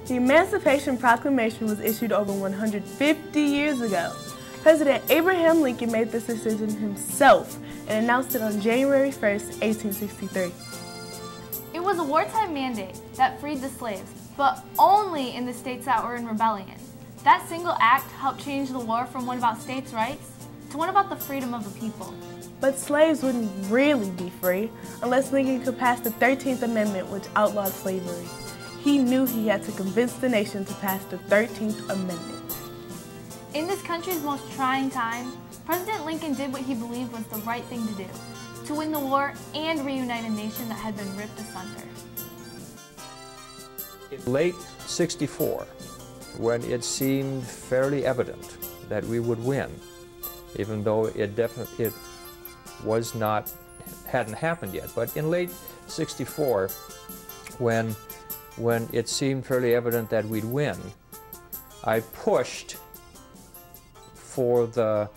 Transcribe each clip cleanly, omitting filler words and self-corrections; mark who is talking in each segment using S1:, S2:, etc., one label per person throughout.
S1: The Emancipation Proclamation was issued over 150 years ago. President Abraham Lincoln made this decision himself and announced it on January 1st, 1863.
S2: It was a wartime mandate that freed the slaves, but only in the states that were in rebellion. That single act helped change the war from one about states' rights to one about the freedom of the people.
S1: But slaves wouldn't really be free unless Lincoln could pass the 13th Amendment, which outlawed slavery. He knew he had to convince the nation to pass the 13th Amendment.
S2: In this country's most trying time, President Lincoln did what he believed was the right thing to do, to win the war and reunite a nation that had been ripped asunder.
S3: In late '64, when it seemed fairly evident that we would win, even though it hadn't happened yet, but in late '64, when it seemed fairly evident that we'd win, I pushed for the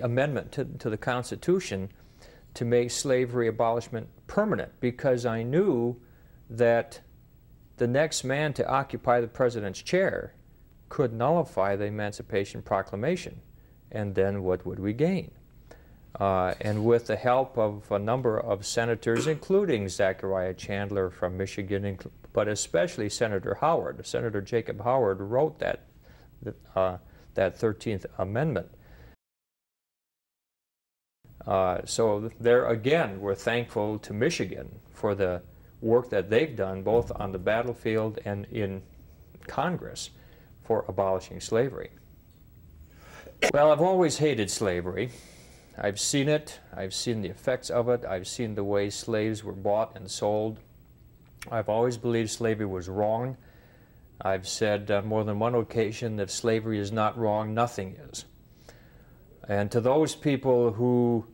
S3: amendment to the Constitution to make slavery abolishment permanent, because I knew that the next man to occupy the president's chair could nullify the Emancipation Proclamation, and then what would we gain? And with the help of a number of senators, including Zachariah Chandler from Michigan, but especially Senator Howard, Senator Jacob Howard wrote that 13th Amendment. So there again, we're thankful to Michigan for the work that they've done both on the battlefield and in Congress for abolishing slavery. Well, I've always hated slavery. I've seen it, I've seen the effects of it, I've seen the way slaves were bought and sold. I've always believed slavery was wrong. I've said on more than one occasion that if slavery is not wrong, nothing is. And to those people who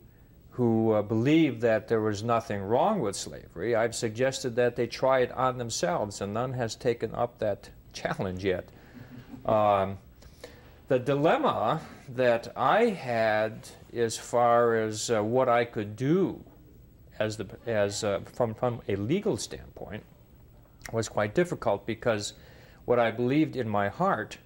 S3: believe that there was nothing wrong with slavery, I've suggested that they try it on themselves, and none has taken up that challenge yet. The dilemma that I had as far as what I could do from a legal standpoint was quite difficult, because what I believed in my heart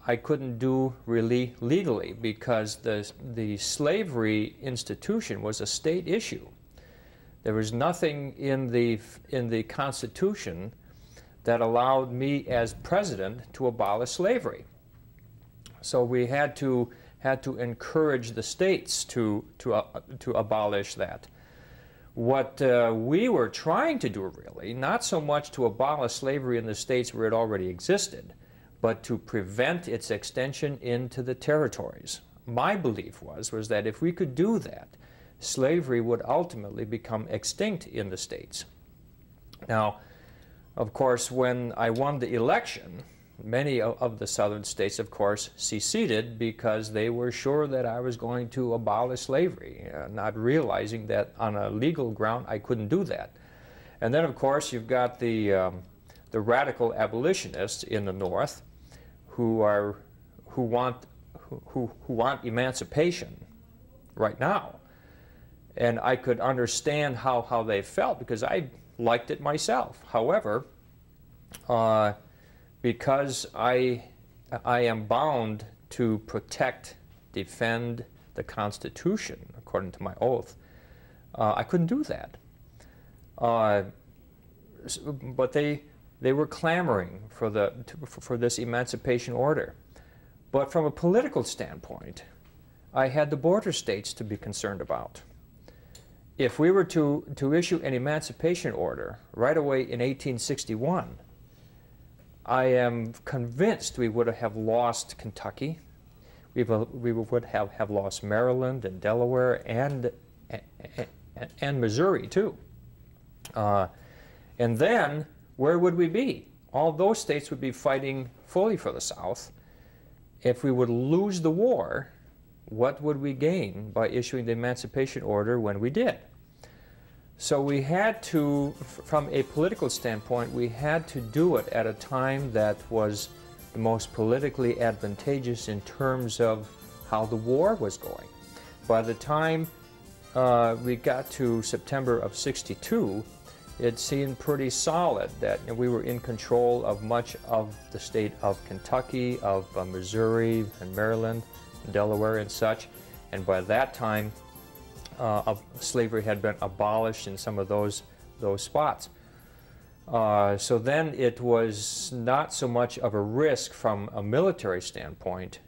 S3: I couldn't do really legally, because the slavery institution was a state issue. There was nothing in the Constitution that allowed me as president to abolish slavery. So we had to encourage the states to abolish that. What we were trying to do, really, not so much to abolish slavery in the states where it already existed, but to prevent its extension into the territories. My belief was that if we could do that, slavery would ultimately become extinct in the states. Now, of course, when I won the election, many of the southern states, of course, seceded because they were sure that I was going to abolish slavery, not realizing that on a legal ground I couldn't do that. And then, of course, you've got the radical abolitionists in the North who want emancipation right now. And I could understand how they felt, because I liked it myself. However, because I am bound to protect, defend the Constitution, according to my oath, I couldn't do that. But they were clamoring for this emancipation order. But from a political standpoint, I had the border states to be concerned about. If we were to issue an emancipation order right away in 1861, I am convinced we would have lost Kentucky, we would have lost Maryland and Delaware and Missouri too. And then where would we be? All those states would be fighting fully for the South. If we would lose the war, what would we gain by issuing the emancipation order when we did? So we had to, from a political standpoint, we had to do it at a time that was the most politically advantageous in terms of how the war was going. By the time we got to September of '62, it seemed pretty solid that we were in control of much of the state of Kentucky, of Missouri and Maryland, and Delaware and such. And by that time, slavery had been abolished in some of those spots. So then it was not so much of a risk from a military standpoint